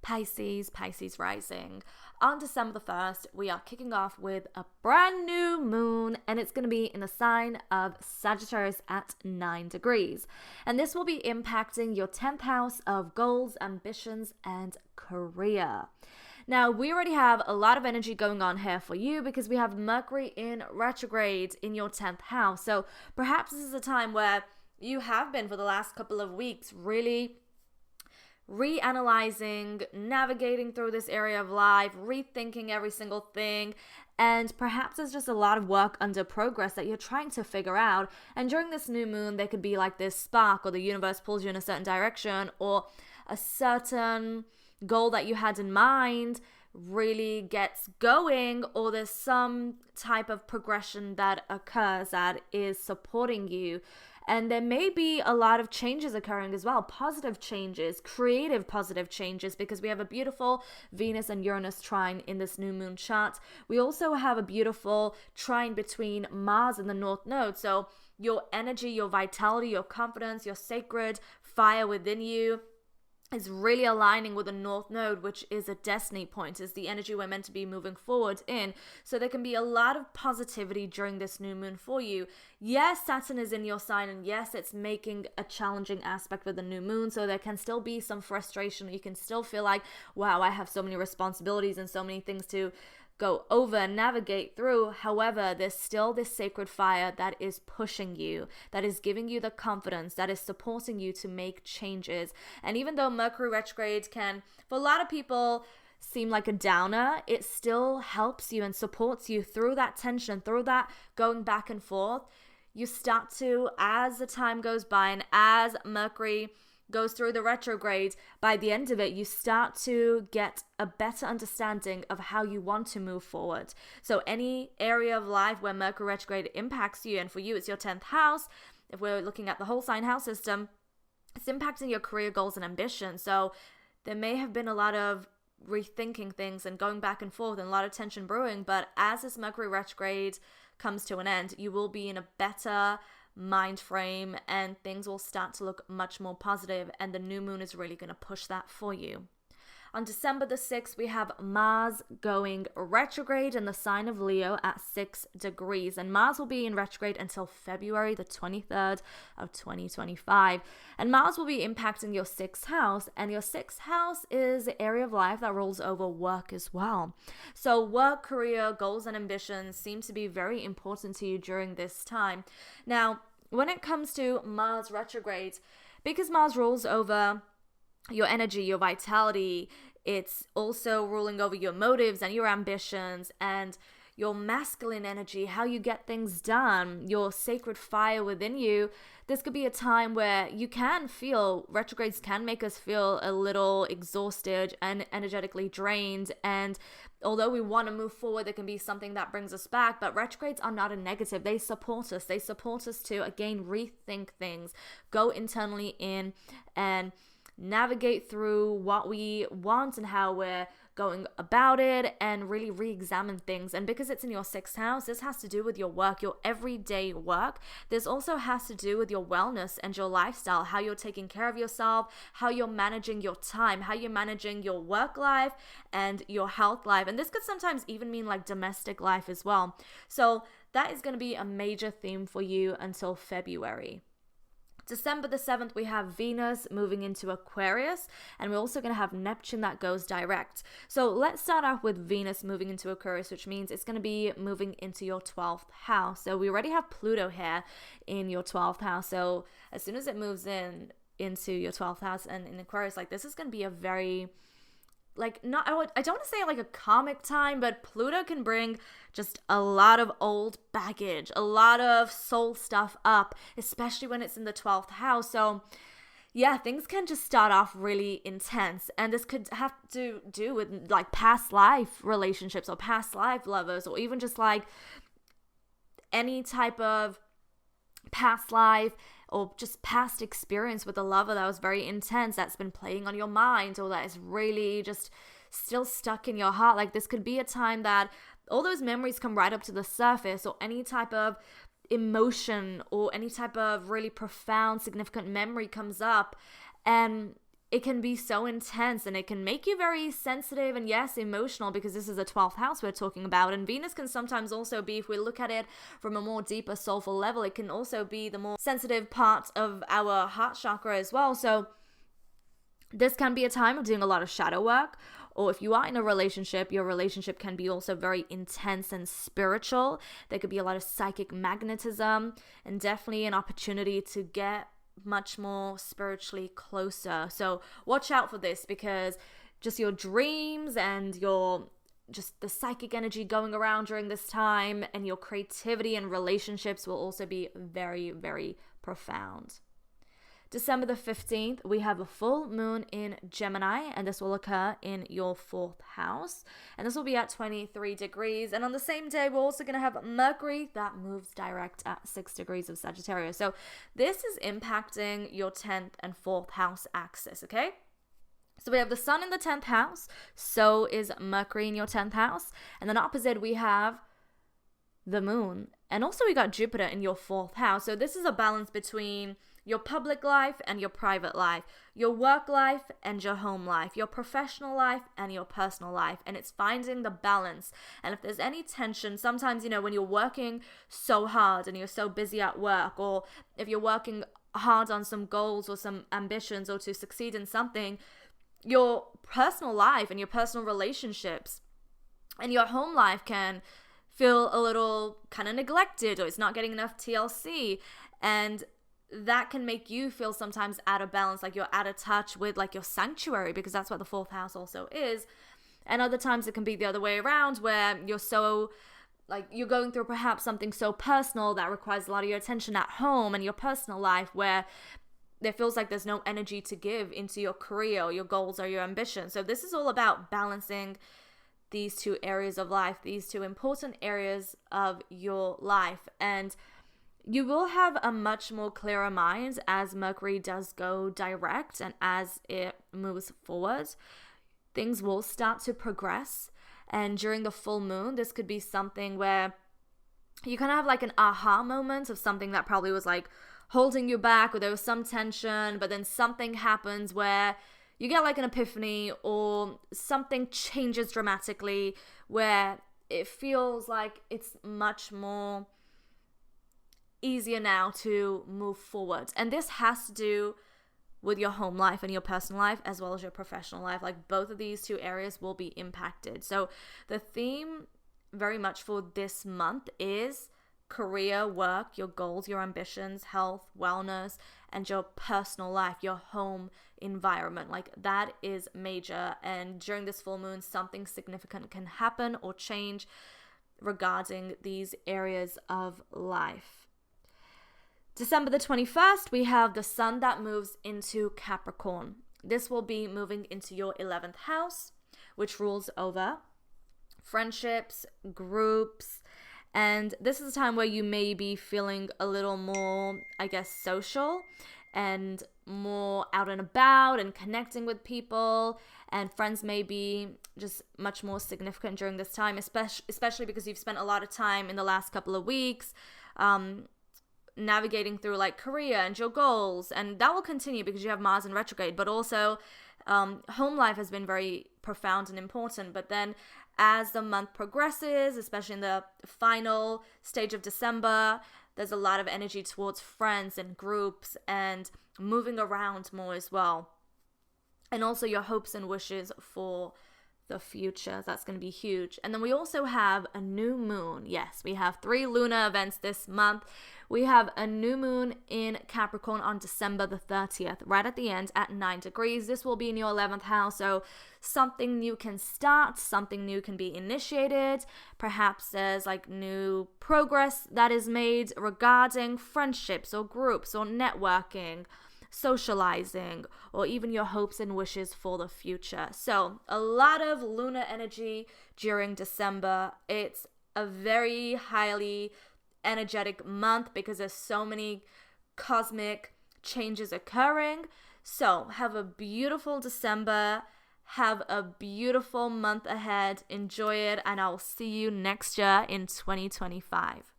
Pisces, Pisces rising. On December the 1st, we are kicking off with a brand new moon, and it's going to be in the sign of Sagittarius at 9 degrees. And this will be impacting your 10th house of goals, ambitions, and career. Now, we already have a lot of energy going on here for you because we have Mercury in retrograde in your 10th house. So perhaps this is a time where you have been for the last couple of weeks really reanalyzing, navigating through this area of life, rethinking every single thing. And perhaps there's just a lot of work under progress that you're trying to figure out. And during this new moon, there could be like this spark, or the universe pulls you in a certain direction, or a certain goal that you had in mind really gets going, or there's some type of progression that occurs that is supporting you. And there may be a lot of changes occurring as well, positive changes, creative positive changes, because we have a beautiful Venus and Uranus trine in this new moon chart. We also have a beautiful trine between Mars and the North Node. So your energy, your vitality, your confidence, your sacred fire within you is really aligning with the North Node, which is a destiny point, is the energy we're meant to be moving forward in. So there can be a lot of positivity during this new moon for you. Yes, Saturn is in your sign, and yes, it's making a challenging aspect with the new moon, so there can still be some frustration. You can still feel like, wow, I have so many responsibilities and so many things to go over and navigate through. However, there's still this sacred fire that is pushing you, that is giving you the confidence, that is supporting you to make changes. And even though Mercury retrograde can, for a lot of people, seem like a downer, it still helps you and supports you through that tension, through that going back and forth. You start to, as the time goes by and as Mercury goes through the retrograde, by the end of it, you start to get a better understanding of how you want to move forward. So any area of life where Mercury retrograde impacts you, and for you it's your 10th house, if we're looking at the whole sign house system, it's impacting your career goals and ambitions. So there may have been a lot of rethinking things and going back and forth and a lot of tension brewing, but as this Mercury retrograde comes to an end, you will be in a better mind frame and things will start to look much more positive, and the new moon is really going to push that for you. On December the 6th, we have Mars going retrograde in the sign of Leo at 6 degrees. And Mars will be in retrograde until February the 23rd of 2025. And Mars will be impacting your 6th house. And your 6th house is the area of life that rolls over work as well. So work, career, goals, and ambitions seem to be very important to you during this time. Now, when it comes to Mars retrograde, because Mars rolls over your energy, your vitality, it's also ruling over your motives and your ambitions and your masculine energy, how you get things done, your sacred fire within you. This could be a time where you can feel, retrogrades can make us feel a little exhausted and energetically drained. And although we want to move forward, there can be something that brings us back. But retrogrades are not a negative. They support us. They support us to, again, rethink things, go internally in and navigate through what we want and how we're going about it, and really re-examine things. And because it's in your 6th house, this has to do with your work, your everyday work. This also has to do with your wellness and your lifestyle, how you're taking care of yourself, how you're managing your time, how you're managing your work life and your health life. And this could sometimes even mean like domestic life as well. So that is going to be a major theme for you until February. December the 7th, we have Venus moving into Aquarius, and we're also going to have Neptune that goes direct. So let's start off with Venus moving into Aquarius, which means it's going to be moving into your 12th house. So we already have Pluto here in your 12th house. So as soon as it moves into your 12th house and in Aquarius, like this is going to be a very, like, not, I don't want to say like a comic time, but Pluto can bring just a lot of old baggage, a lot of soul stuff up, especially when it's in the 12th house. So yeah, things can just start off really intense, and this could have to do with like past life relationships or past life lovers, or even just like any type of past life or just past experience with a lover that was very intense, that's been playing on your mind, or that is really just still stuck in your heart. Like this could be a time that all those memories come right up to the surface, or any type of emotion or any type of really profound, significant memory comes up, and it can be so intense and it can make you very sensitive and, yes, emotional, because this is the 12th house we're talking about. And Venus can sometimes also be, if we look at it from a more deeper soulful level, it can also be the more sensitive part of our heart chakra as well. So this can be a time of doing a lot of shadow work. Or if you are in a relationship, your relationship can be also very intense and spiritual. There could be a lot of psychic magnetism and definitely an opportunity to get much more spiritually closer. So watch out for this, because just your dreams and your just the psychic energy going around during this time and your creativity and relationships will also be very, very profound. December the 15th, we have a full moon in Gemini, and this will occur in your 4th house. And this will be at 23 degrees. And on the same day, we're also going to have Mercury that moves direct at 6 degrees of Sagittarius. So this is impacting your 10th and 4th house axis, okay? So we have the sun in the 10th house. So is Mercury in your 10th house. And then opposite, we have the moon. And also we got Jupiter in your 4th house. So this is a balance between your public life and your private life, your work life and your home life, your professional life and your personal life. And it's finding the balance. And if there's any tension, sometimes, when you're working so hard and you're so busy at work, or if you're working hard on some goals or some ambitions or to succeed in something, your personal life and your personal relationships and your home life can feel a little kind of neglected, or it's not getting enough TLC. And that can make you feel sometimes out of balance, like you're out of touch with like your sanctuary, because that's what the 4th house also is. And other times it can be the other way around, where you're so like you're going through perhaps something so personal that requires a lot of your attention at home and your personal life, where there feels like there's no energy to give into your career or your goals or your ambitions. So this is all about balancing these two areas of life, these two important areas of your life. And you will have a much more clearer mind as Mercury does go direct, and as it moves forward, things will start to progress. And during the full moon, this could be something where you kind of have like an aha moment of something that probably was like holding you back, or there was some tension, but then something happens where you get like an epiphany, or something changes dramatically where it feels like it's much more easier now to move forward. And this has to do with your home life and your personal life as well as your professional life. Like both of these two areas will be impacted. So the theme very much for this month is career, work, your goals, your ambitions, health, wellness, and your personal life, your home environment. Like that is major. And during this full moon, something significant can happen or change regarding these areas of life. December the 21st, we have the sun that moves into Capricorn. This will be moving into your 11th house, which rules over friendships, groups, and this is a time where you may be feeling a little more, I guess, social and more out and about and connecting with people, and friends may be just much more significant during this time, especially because you've spent a lot of time in the last couple of weeks navigating through like career and your goals, and that will continue because you have Mars in retrograde. But also home life has been very profound and important. But then as the month progresses, especially in the final stage of December, there's a lot of energy towards friends and groups and moving around more as well, and also your hopes and wishes for the future. That's going to be huge. And then we also have a new moon. Yes, we have 3 lunar events this month. We have a new moon in Capricorn on December the 30th, right at the end at 9 degrees. This will be in your 11th house. So something new can start, something new can be initiated. Perhaps there's like new progress that is made regarding friendships or groups or networking, socializing, or even your hopes and wishes for the future. So a lot of lunar energy during December. It's a very highly energetic month because there's so many cosmic changes occurring. So have a beautiful December. Have a beautiful month ahead. Enjoy it, and I'll see you next year in 2025.